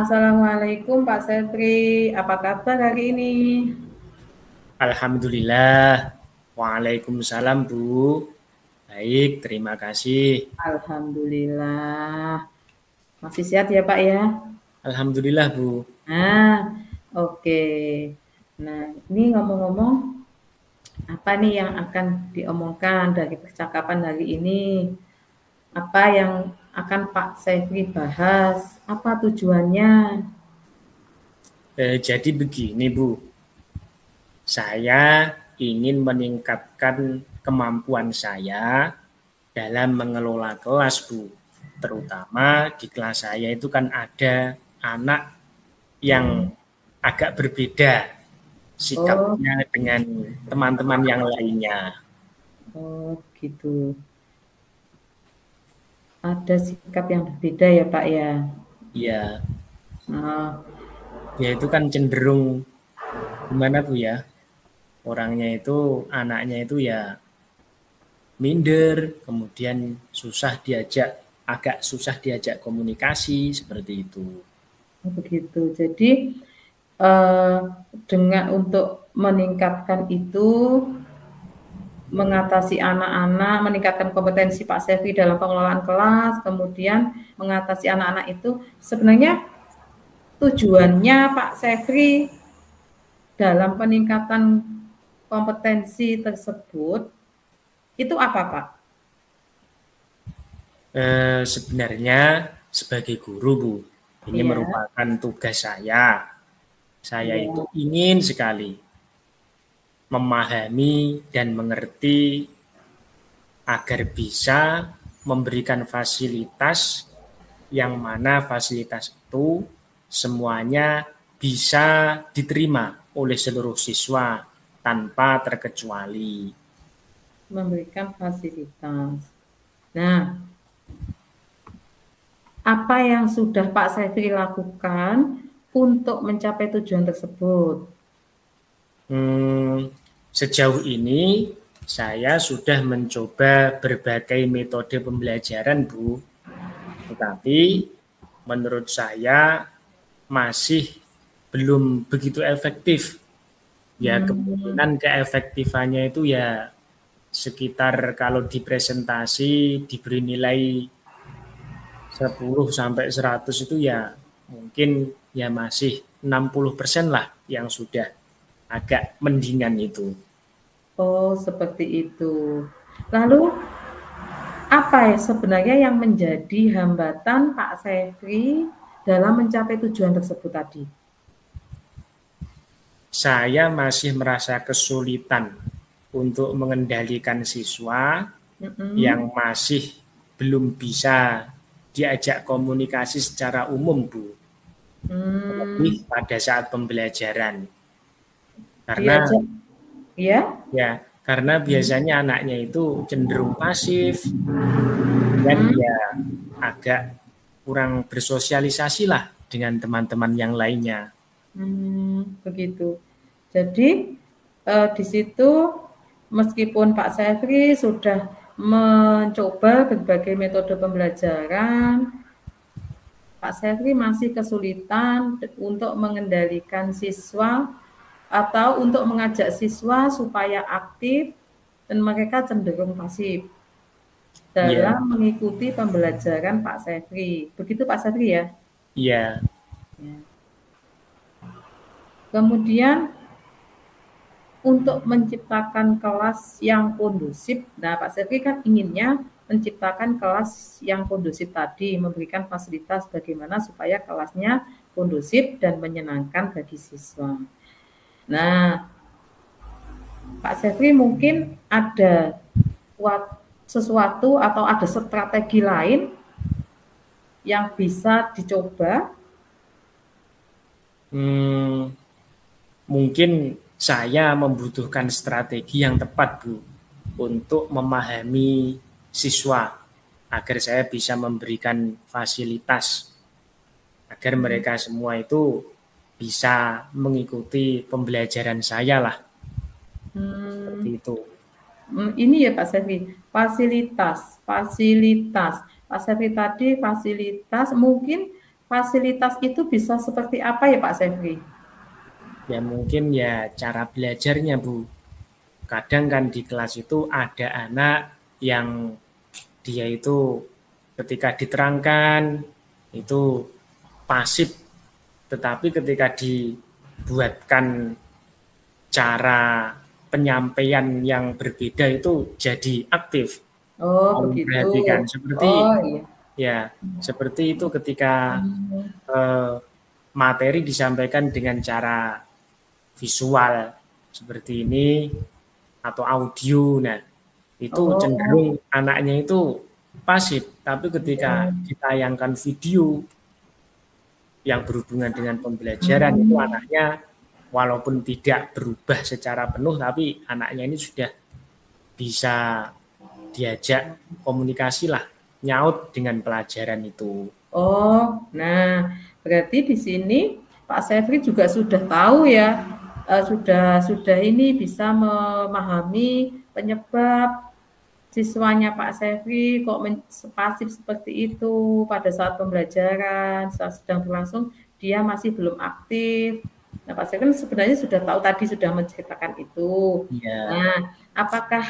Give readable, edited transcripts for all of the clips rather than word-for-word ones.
Assalamualaikum Pak Setri, apa kabar hari ini? Alhamdulillah. Waalaikumsalam, Bu. Baik, terima kasih. Alhamdulillah, masih sehat ya Pak ya? Alhamdulillah, Bu. Nah, oke. Nah, ini ngomong-ngomong, apa nih yang akan diomongkan dari percakapan hari ini? Apa yang akan Pak Setri bahas? Apa tujuannya? Jadi begini, Bu. Saya ingin meningkatkan kemampuan saya dalam mengelola kelas, Bu. Terutama di kelas saya itu kan ada anak yang Hmm. agak berbeda Oh, sikapnya dengan teman-teman yang lainnya. oh gitu. Ada sikap yang berbeda ya Pak ya? Ya, Nah, dia itu kan cenderung gimana, Bu ya? Orangnya itu, anaknya itu ya minder, kemudian agak susah diajak komunikasi seperti itu. begitu. Jadi eh, dengan untuk meningkatkan itu, mengatasi anak-anak, meningkatkan kompetensi Pak Sevi dalam pengelolaan kelas, kemudian mengatasi anak-anak itu sebenarnya tujuannya Pak Sevi dalam peningkatan kompetensi tersebut itu apa Pak? Sebenarnya sebagai guru, Bu, ini Iya, merupakan tugas saya. Saya itu iya. ingin sekali memahami dan mengerti agar bisa memberikan fasilitas yang mana fasilitas itu semuanya bisa diterima oleh seluruh siswa tanpa terkecuali. Memberikan fasilitas. Nah, apa yang sudah Pak Sevi lakukan untuk mencapai tujuan tersebut? Sejauh ini saya sudah mencoba berbagai metode pembelajaran, Bu. Tetapi menurut saya masih belum begitu efektif. Ya Hmm, kemungkinan keefektifannya itu ya sekitar kalau di presentasi diberi nilai 10 sampai 100 itu ya mungkin ya masih 60% lah yang sudah agak mendingan itu. oh seperti itu. Lalu apa ya sebenarnya yang menjadi hambatan Pak Sevi dalam mencapai tujuan tersebut tadi? Saya masih merasa kesulitan untuk mengendalikan siswa yang Mhm. masih belum bisa diajak komunikasi secara umum, Bu. Terlebih Hmm, pada saat pembelajaran. Karena diajak ya? karena biasanya anaknya itu cenderung pasif, kemudian Hmm, ya agak kurang bersosialisasi lah dengan teman-teman yang lainnya. begitu. Jadi di situ meskipun Pak Sevi sudah mencoba berbagai metode pembelajaran, Pak Sevi masih kesulitan untuk mengendalikan siswa atau untuk mengajak siswa supaya aktif dan mereka cenderung pasif Iya, dalam mengikuti pembelajaran Pak Sevi. Begitu Pak Sevi ya? iya, Ya. Kemudian untuk menciptakan kelas yang kondusif, nah Pak Sevi kan inginnya menciptakan kelas yang kondusif tadi, memberikan fasilitas bagaimana supaya kelasnya kondusif dan menyenangkan bagi siswa. Nah, Pak Sevi mungkin ada sesuatu atau ada strategi lain yang bisa dicoba. Hmm, mungkin saya membutuhkan strategi yang tepat, Bu, untuk memahami siswa agar saya bisa memberikan fasilitas agar mereka semua itu bisa mengikuti pembelajaran saya lah seperti Hmm, itu. ini ya Pak Sevi, fasilitas. Pak Sevi tadi fasilitas mungkin fasilitas itu bisa seperti apa ya Pak Sefri? Ya mungkin ya cara belajarnya Bu. Kadang kan di kelas itu ada anak yang dia itu ketika diterangkan itu pasif, tetapi ketika dibuatkan cara penyampaian yang berbeda itu jadi aktif. Oh Kalau begitu. perhatikan seperti Oh iya. ya seperti itu ketika Hmm. eh, materi disampaikan dengan cara visual seperti ini atau audio. Nah, itu Oh, cenderung anaknya itu pasif, tapi ketika iya. ditayangkan video yang berhubungan dengan pembelajaran itu Hmm. anaknya walaupun tidak berubah secara penuh tapi anaknya ini sudah bisa diajak komunikasi lah, nyaut dengan pelajaran itu. Oh, nah berarti di sini Pak Sefri juga sudah tahu ya, sudah ini bisa memahami penyebab siswanya Pak Sefri kok pasif seperti itu pada saat pembelajaran, saat sedang berlangsung dia masih belum aktif. Nah, Pak Sefri kan sebenarnya sudah tahu tadi sudah menceritakan itu. Ya, Nah, apakah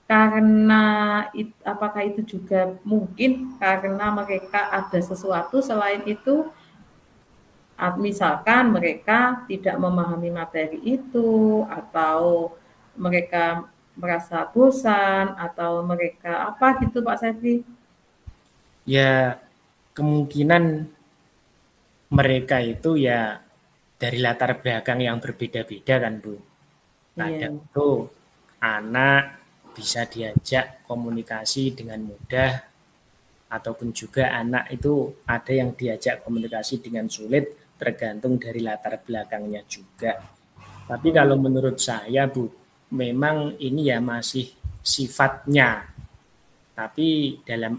karena apakah itu juga mungkin karena mereka ada sesuatu selain itu, misalkan mereka tidak memahami materi itu, atau mereka merasa bosan, atau mereka apa gitu Pak Sefri? ya kemungkinan mereka itu ya dari latar belakang yang berbeda-beda kan Bu. Kadang Iya. itu anak bisa diajak komunikasi dengan mudah ataupun juga anak itu ada yang diajak komunikasi dengan sulit tergantung dari latar belakangnya juga. Tapi Oh, kalau menurut saya Bu, memang ini ya masih sifatnya. Tapi dalam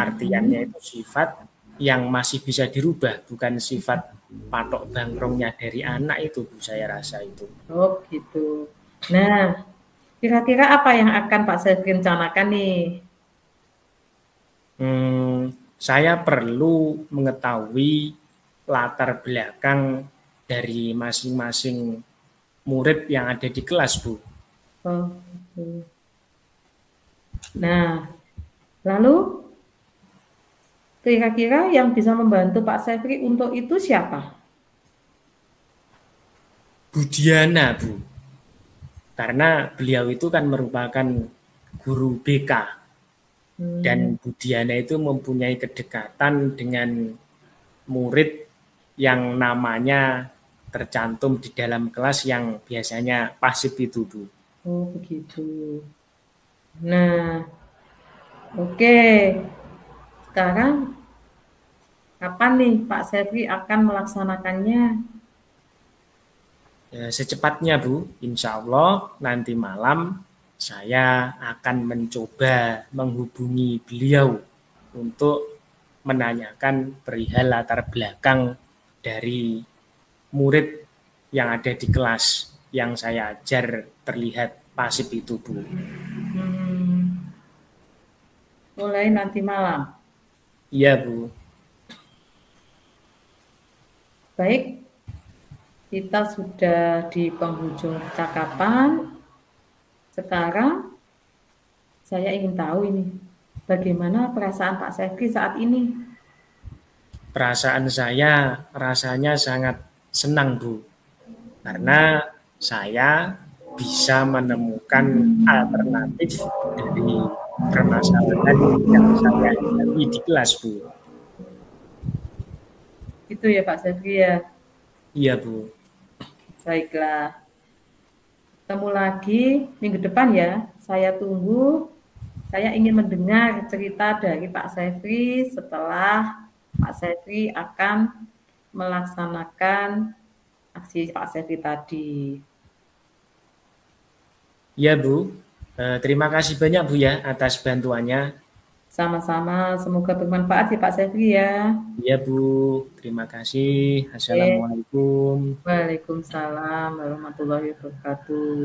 artiannya itu sifat yang masih bisa dirubah, bukan sifat patok bangkrongnya dari anak itu Bu, saya rasa itu. oh gitu. Nah, kira-kira apa yang akan Pak Sefri rencanakan nih? Saya perlu mengetahui latar belakang dari masing-masing murid yang ada di kelas, Bu. Oh, gitu. Nah, lalu kira-kira yang bisa membantu Pak Sefri untuk itu siapa? Budiana, Bu. Karena beliau itu kan merupakan guru BK Hmm, dan Budiana itu mempunyai kedekatan dengan murid yang namanya tercantum di dalam kelas yang biasanya pasif itu, Bu. oh begitu. Nah, oke. Sekarang kapan nih Pak Sefri akan melaksanakannya? Ya, secepatnya Bu, insya Allah nanti malam saya akan mencoba menghubungi beliau untuk menanyakan perihal latar belakang dari murid yang ada di kelas yang saya ajar terlihat pasif itu Bu. Hmm, mulai nanti malam. Iya Bu, Baik, kita sudah di penghujung percakapan. Sekarang saya ingin tahu ini, bagaimana perasaan Pak Sefri saat ini? perasaan saya rasanya sangat senang Bu, karena saya bisa menemukan alternatif dari permasalahan yang saya hadapi di kelas, Bu. Itu ya Pak Sefri ya. Iya, Bu. Baiklah, ketemu lagi minggu depan ya. Saya tunggu. Saya ingin mendengar cerita dari Pak Sefri setelah Pak Sefri akan melaksanakan aksi Pak Sefri tadi. Iya, Bu. Terima kasih banyak, Bu ya, atas bantuannya. Sama-sama, semoga bermanfaat ya Pak Sefri ya. Iya, Bu. Terima kasih. Oke. Assalamualaikum. Waalaikumsalam warahmatullahi wabarakatuh.